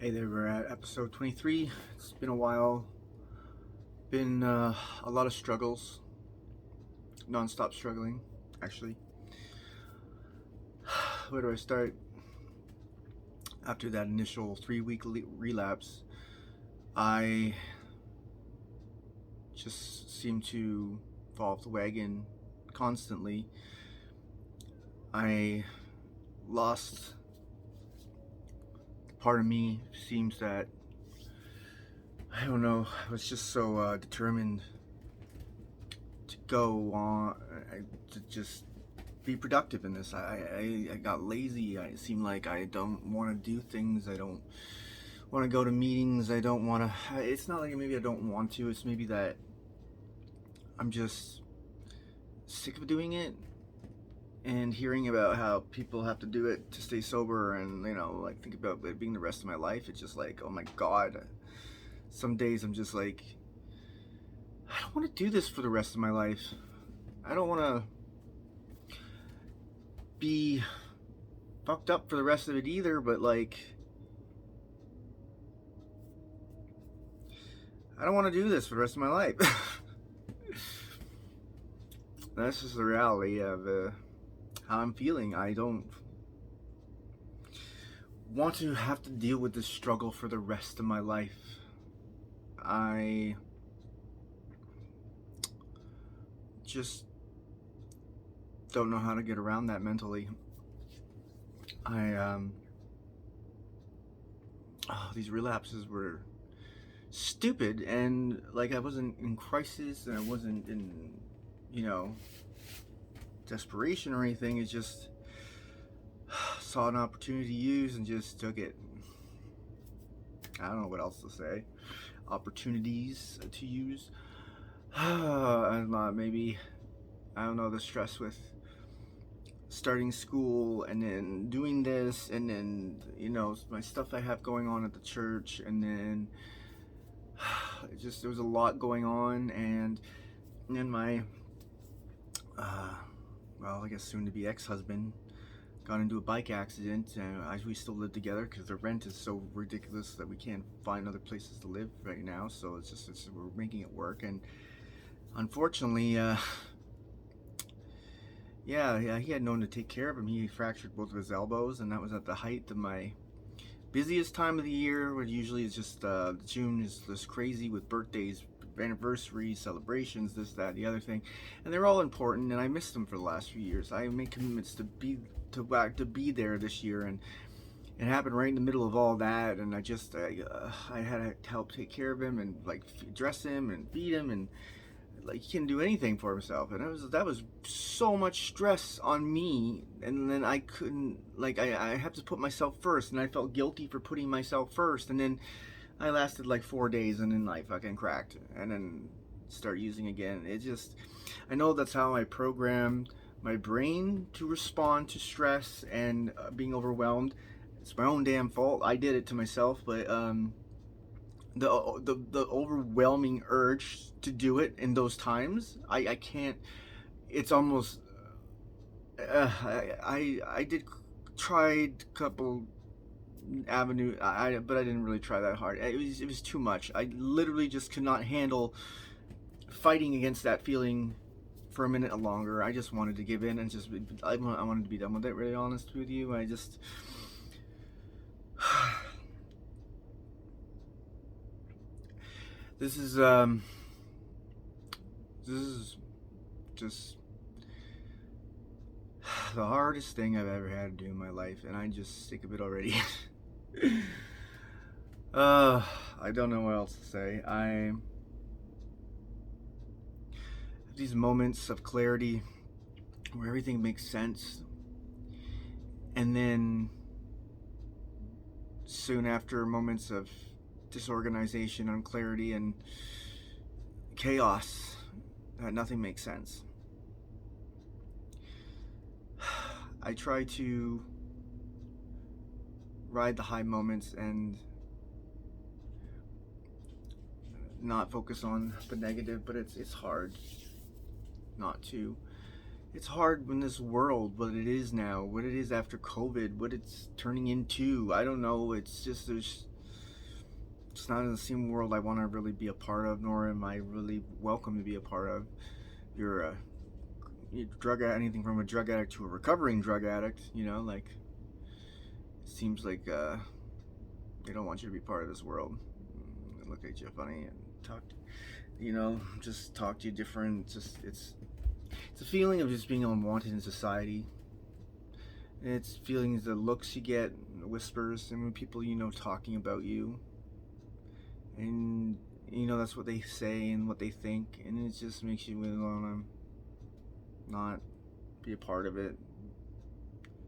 Hey there, we're at episode 23. It's been a while. Been a lot of struggles. Non-stop struggling, actually. Where do I start? After that initial 3-week relapse, I just seem to fall off the wagon constantly. I lost part of me. Seems that, I don't know, I was just so determined to go on, to just be productive in this. I got lazy. I seem like I don't want to do things. I don't want to go to meetings. I don't want to. It's not like maybe I don't want to. It's maybe that I'm just sick of doing it and hearing about how people have to do it to stay sober, and like think about it being the rest of my life. It's just like, oh my god. Some days I'm just like, I don't want to do this for the rest of my life. I don't want to be fucked up for the rest of it either, but like, I don't want to do this for the rest of my life. That's just the reality of how I'm feeling. I don't want to have to deal with this struggle for the rest of my life. I just don't know how to get around that mentally. These relapses were stupid, and like I wasn't in crisis and I wasn't in, desperation or anything. It's just saw an opportunity to use and just took it. I don't know what else to say. Opportunities to use. And maybe, I don't know, the stress with starting school and then doing this and then, my stuff I have going on at the church, and then there was a lot going on, and then my I guess soon to be ex-husband got into a bike accident, and we still live together because the rent is so ridiculous that we can't find other places to live right now. So we're making it work, and unfortunately, yeah, he had no one to take care of him. He fractured both of his elbows, and that was at the height of my busiest time of the year, where usually it's just June is this crazy with birthdays, anniversaries, celebrations, this, that, the other thing, and they're all important. And I missed them for the last few years. I made commitments to be there this year, and it happened right in the middle of all that. And I had to help take care of him and like dress him and feed him, and like he couldn't do anything for himself, and that was so much stress on me. And then I couldn't, like, I have to put myself first, and I felt guilty for putting myself first. And then I lasted like 4 days, and then I fucking cracked, and then start using again. I know that's how I programmed my brain to respond to stress and being overwhelmed. It's my own damn fault. I did it to myself, but the overwhelming urge to do it in those times, I can't. It's almost I did tried a couple avenue, but I didn't really try that hard. It was too much. I literally just could not handle fighting against that feeling for a minute longer. I just wanted to give in and I wanted to be done with it, really honest with you. This is just the hardest thing I've ever had to do in my life, and I'm just sick of it already. I don't know what else to say. I have these moments of clarity where everything makes sense, and then soon after, moments of disorganization, unclarity, and chaos, that nothing makes sense. I try to ride the high moments and not focus on the negative, but it's hard not to. It's hard when this world, what it is now, what it is after COVID, what it's turning into. I don't know. It's just It's not in the same world I want to really be a part of, nor am I really welcome to be a part of. You're a anything from a drug addict to a recovering drug addict, like it seems like they don't want you to be part of this world. They look at you funny and just talk to you different. It's a feeling of just being unwanted in society. It's feelings, the looks you get, the whispers, and when people talking about you, and that's what they say and what they think, and it just makes you really want to not be a part of it.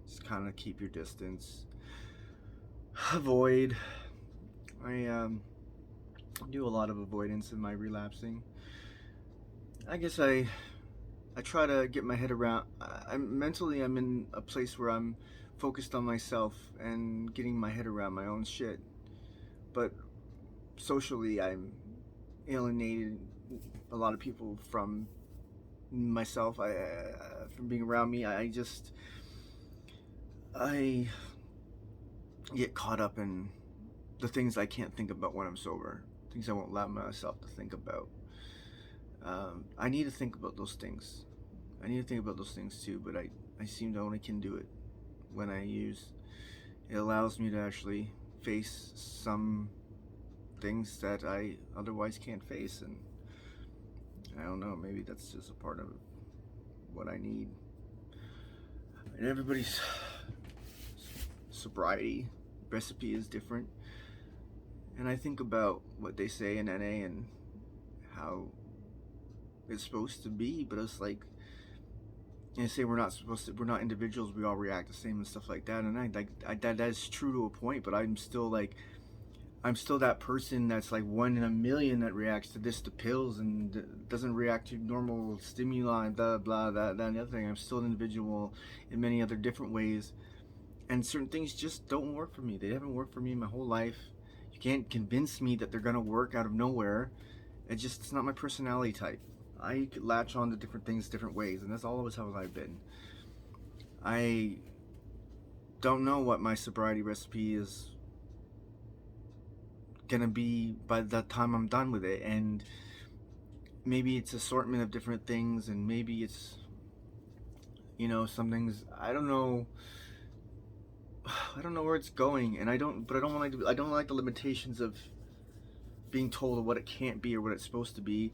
Just kind of keep your distance. Avoid. I do a lot of avoidance in my relapsing. I guess I try to get my head around. I'm in a place where I'm focused on myself and getting my head around my own shit. But socially, I'm alienated a lot of people from myself. From being around me, I get caught up in the things I can't think about when I'm sober. Things I won't allow myself to think about. I need to think about those things. I need to think about those things too, but I seem to only can do it when I use. It allows me to actually face some things that I otherwise can't face, and I don't know, maybe that's just a part of what I need. And everybody's sobriety recipe is different, and I think about what they say in NA and how it's supposed to be, but it's like, they say we're not individuals, we all react the same and stuff like that, and that's true to a point, but I'm still that person that's like 1 in a million that reacts to pills and doesn't react to normal stimuli, blah blah, that and the other thing. I'm still an individual in many other different ways, and certain things just don't work for me. They haven't worked for me my whole life. You can't convince me that they're gonna work out of nowhere. It's not my personality type. I latch on to different things different ways, and that's always how I've been. I don't know what my sobriety recipe is gonna be by the time I'm done with it, and maybe it's assortment of different things, and maybe it's some things I don't know where it's going, and I don't like the limitations of being told what it can't be or what it's supposed to be,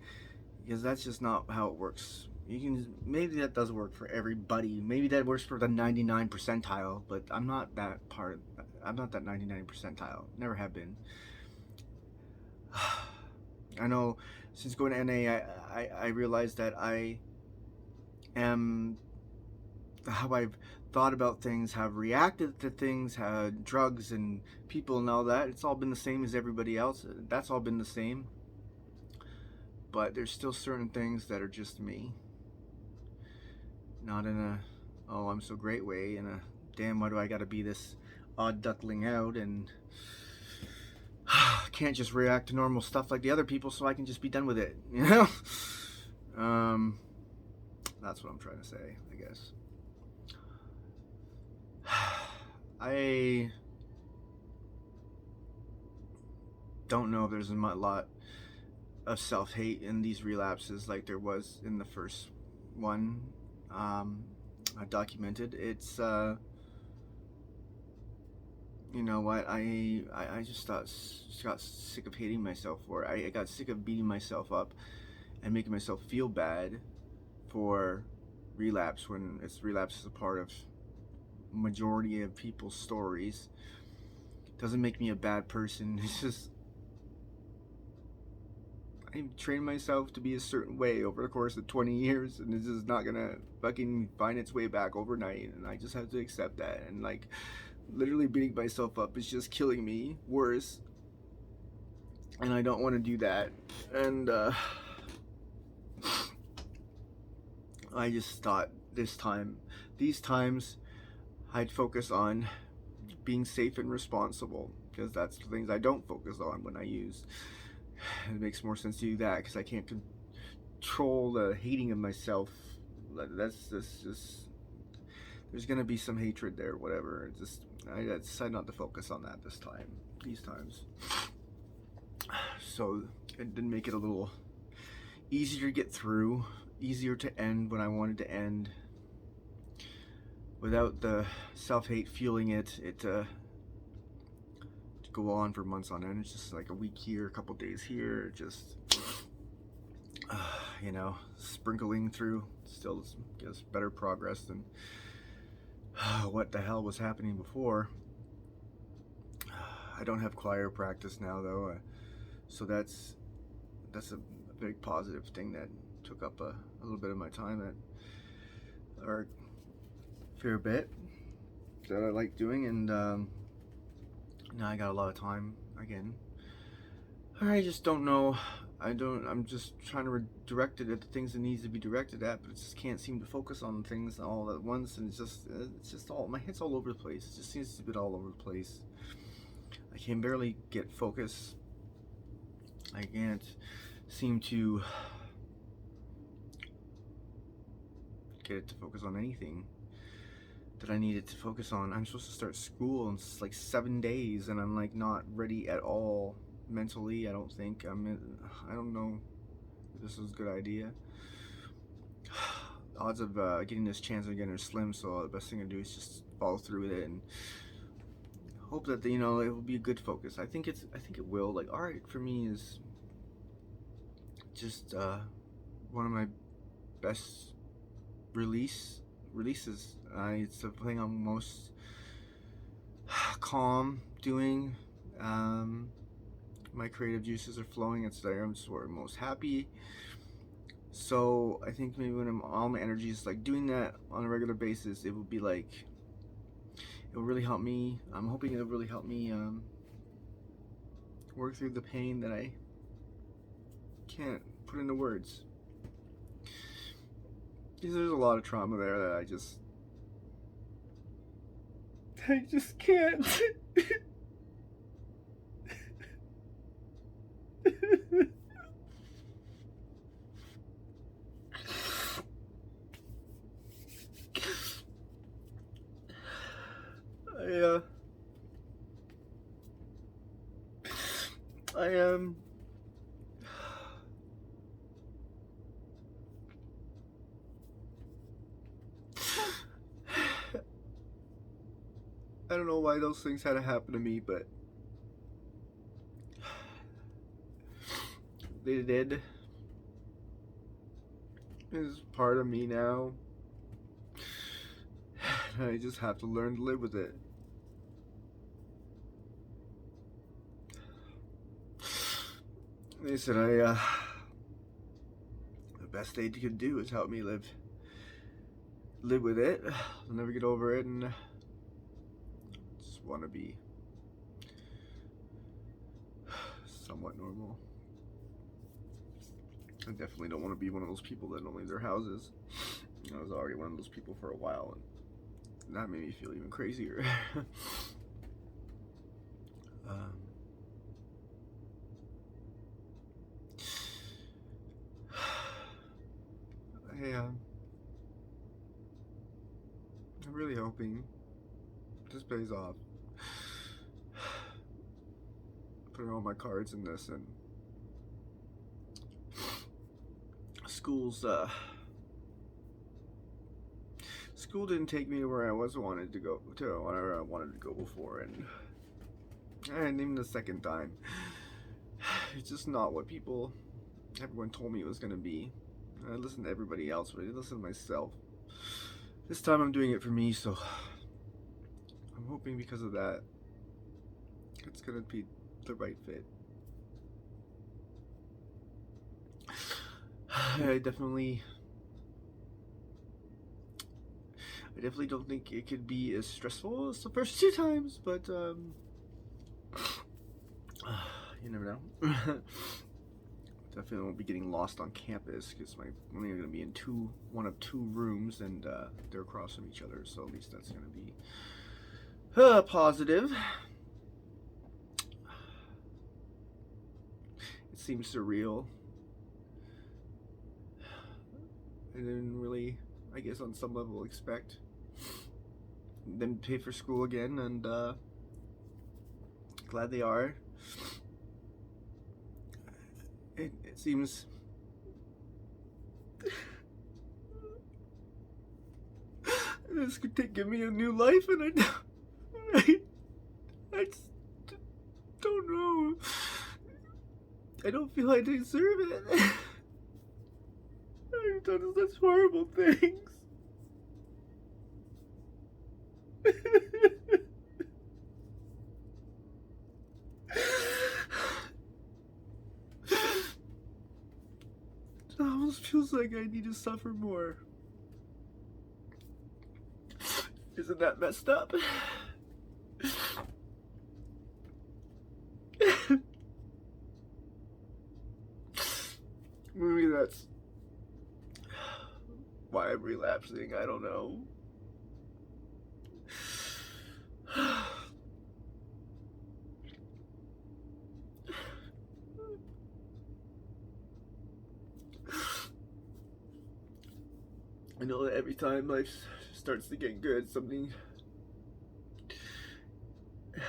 because that's just not how it works. Maybe that does work for everybody. Maybe that works for the 99 percentile, but I'm not that 99 percentile. Never have been. I know since going to NA, I realized that I am how I've thought about things, have reacted to things, had drugs and people and all that. It's all been the same as everybody else. That's all been the same. But there's still certain things that are just me. Not in a, oh, I'm so great way, in a, damn, why do I gotta be this odd duckling out and can't just react to normal stuff like the other people so I can just be done with it, That's what I'm trying to say, I guess. I don't know if there's a lot of self-hate in these relapses like there was in the first one I documented. It's you know what, I just got sick of hating myself for it. I got sick of beating myself up and making myself feel bad for relapse when relapse is a part of majority of people's stories. It doesn't make me a bad person. It's just I trained myself to be a certain way over the course of 20 years, and it's just not gonna fucking find its way back overnight, and I just have to accept that. And like literally beating myself up is just killing me worse, and I don't want to do that. And I just thought these times I'd focus on being safe and responsible, because that's the things I don't focus on when I use. It makes more sense to do that because I can't control the hating of myself. That's just there's gonna be some hatred there, whatever. I decided not to focus on that these times. So it did make it a little easier to get through, easier to end when I wanted to end, without the self-hate fueling it. To go on for months on end. It's just like a week here, a couple days here, just sprinkling through. Still gives better progress than what the hell was happening before. I don't have choir practice now though, so that's a big positive thing that took up a little bit of my time, or a fair bit, that I like doing, and now I got a lot of time again. I just don't know. I'm just trying to direct it at the things it needs to be directed at, but it just can't seem to focus on things all at once, and it's just all, my head's all over the place. It just seems to be all over the place. I can barely get focus. I can't seem to get it to focus on anything that I need it to focus on. I'm supposed to start school in like 7 days, and I'm like not ready at all mentally. I don't think I don't know if this is a good idea. The odds of getting this chance again are slim, so the best thing to do is just follow through with it and hope that it will be a good focus. I think it will. Like, art for me is just one of my best releases. It's the thing I'm most calm doing. My creative juices are flowing. It's there. I'm just where I'm most happy. So I think maybe when all my energy is like doing that on a regular basis, it will be like, it will really help me. I'm hoping it'll really help me work through the pain that I can't put into words. Because there's a lot of trauma there that I just can't. I don't know why those things had to happen to me, but they did. It's part of me now. I just have to learn to live with it. They said the best thing you can do is help me live with it. I'll never get over it, and just want to be somewhat normal. I definitely don't want to be one of those people that don't leave their houses. I was already one of those people for a while, and that made me feel even crazier. I'm really hoping this pays off. Putting all my cards in this, and school didn't take me to where I wanted to go before, and even the second time, it's just not what everyone told me it was gonna be. I listened to everybody else, but I didn't listen to myself. This time I'm doing it for me, so I'm hoping because of that, it's gonna be the right fit. I definitely don't think it could be as stressful as the first 2 times, but you never know. Definitely won't be getting lost on campus, because I'm only going to be in one of 2 rooms, and they're across from each other, so at least that's going to be positive. It seems surreal. I didn't really, I guess on some level, expect them to pay for school again, and glad they are. It seems this could give me a new life, and I just don't know. I don't feel I deserve it. I've done such horrible things. It almost feels like I need to suffer more. Isn't that messed up? Maybe that's why I'm relapsing. I don't know. I know that every time life starts to get good, something,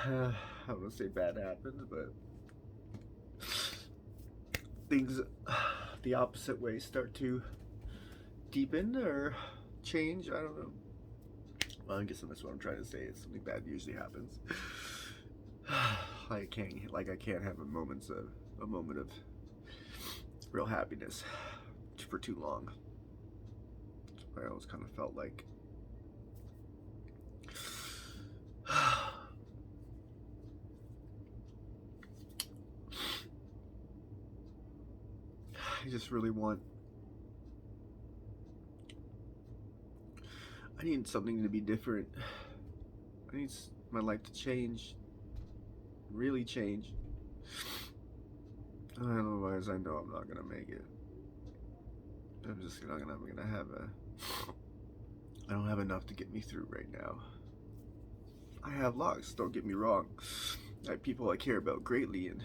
I don't want to say bad happens, but things the opposite way start to deepen or change. I don't know. Well, I guess that's what I'm trying to say. It's something bad usually happens. I can't have a moment of real happiness for too long. I always kind of felt like I just really I need something to be different. I need my life to change, really change. Otherwise, I know I'm not gonna make it. I don't have enough to get me through right now. I have lots, don't get me wrong. I have people I care about greatly, and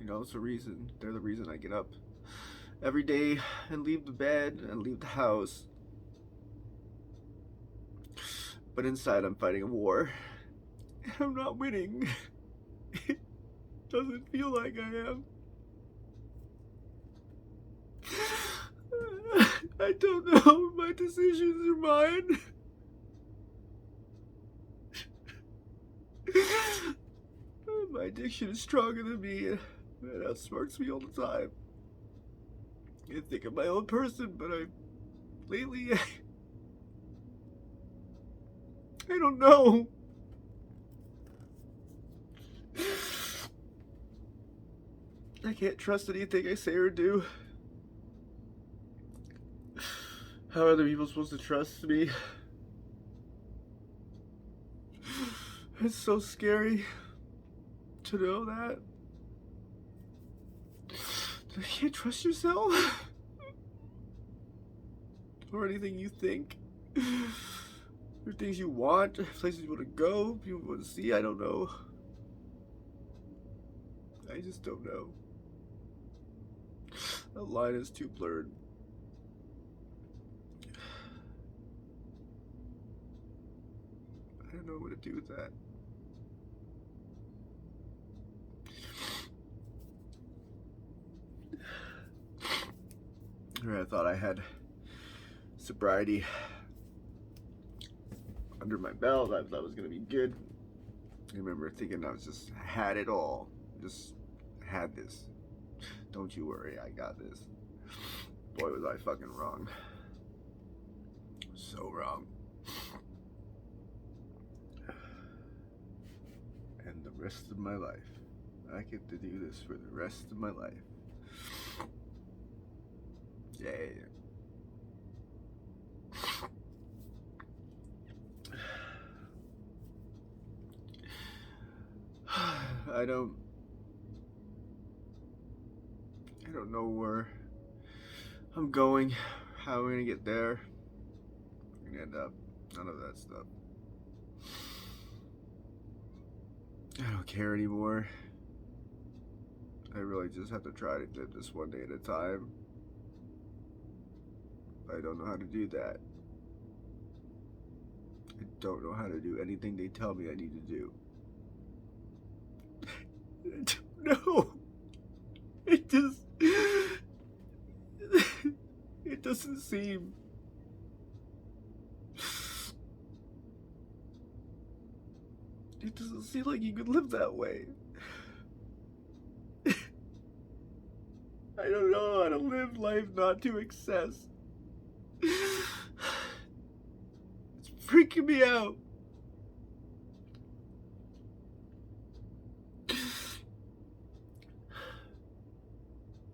it's the reason. They're the reason I get up every day and leave the bed and leave the house. But inside, I'm fighting a war, and I'm not winning. It doesn't feel like I am. I don't know if my decisions are mine. My addiction is stronger than me, and it outsmarts me all the time. I think I'm my own person, but lately, I don't know. I can't trust anything I say or do. How are other people supposed to trust me? It's so scary to know that. You can't trust yourself? Or anything you think? Or things you want, places you want to go, people you want to see, I don't know. I just don't know. The line is too blurred. I don't know what to do with that. I thought I had sobriety under my belt. I thought it was going to be good. I remember thinking I had it all. Just had this. Don't you worry, I got this. Boy, was I fucking wrong. So wrong. And the rest of my life, I get to do this for the rest of my life. Yeah. I don't know where I'm going, how I'm gonna get there. I'm gonna end up, none of that stuff. I don't care anymore. I really just have to try to live this one day at a time. I don't know how to do that. I don't know how to do anything they tell me I need to do. I don't know. It just doesn't seem... It doesn't seem like you could live that way. I don't know how to live life not to excess. It's freaking me out.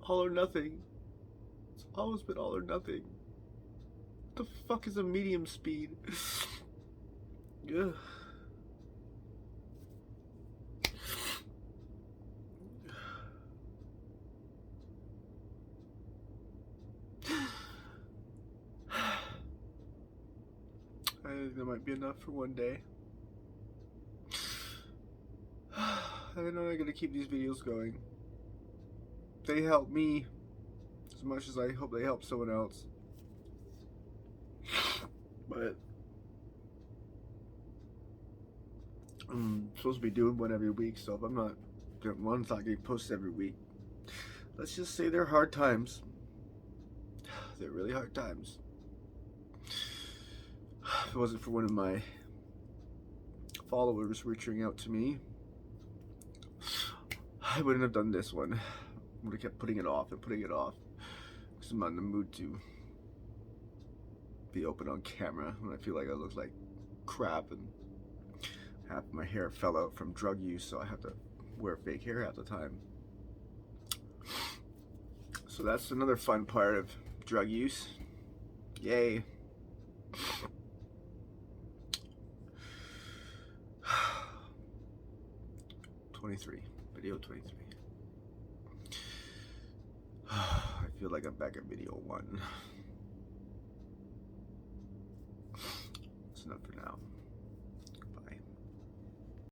All or nothing. It's always been all or nothing. What the fuck is a medium speed? Ugh. I think that might be enough for one day. I don't know how I'm gonna keep these videos going. They help me as much as I hope they help someone else. But I'm supposed to be doing one every week, so if I'm not doing one, it's not getting posted every week. Let's just say they're hard times. They're really hard times. If it wasn't for one of my followers reaching out to me, I wouldn't have done this one. I would have kept putting it off and putting it off because I'm not in the mood to be open on camera when I feel like I look like crap and half my hair fell out from drug use, so I have to wear fake hair half the time. So that's another fun part of drug use. Yay. Video 23. I feel like I'm back at video 1. That's enough for now.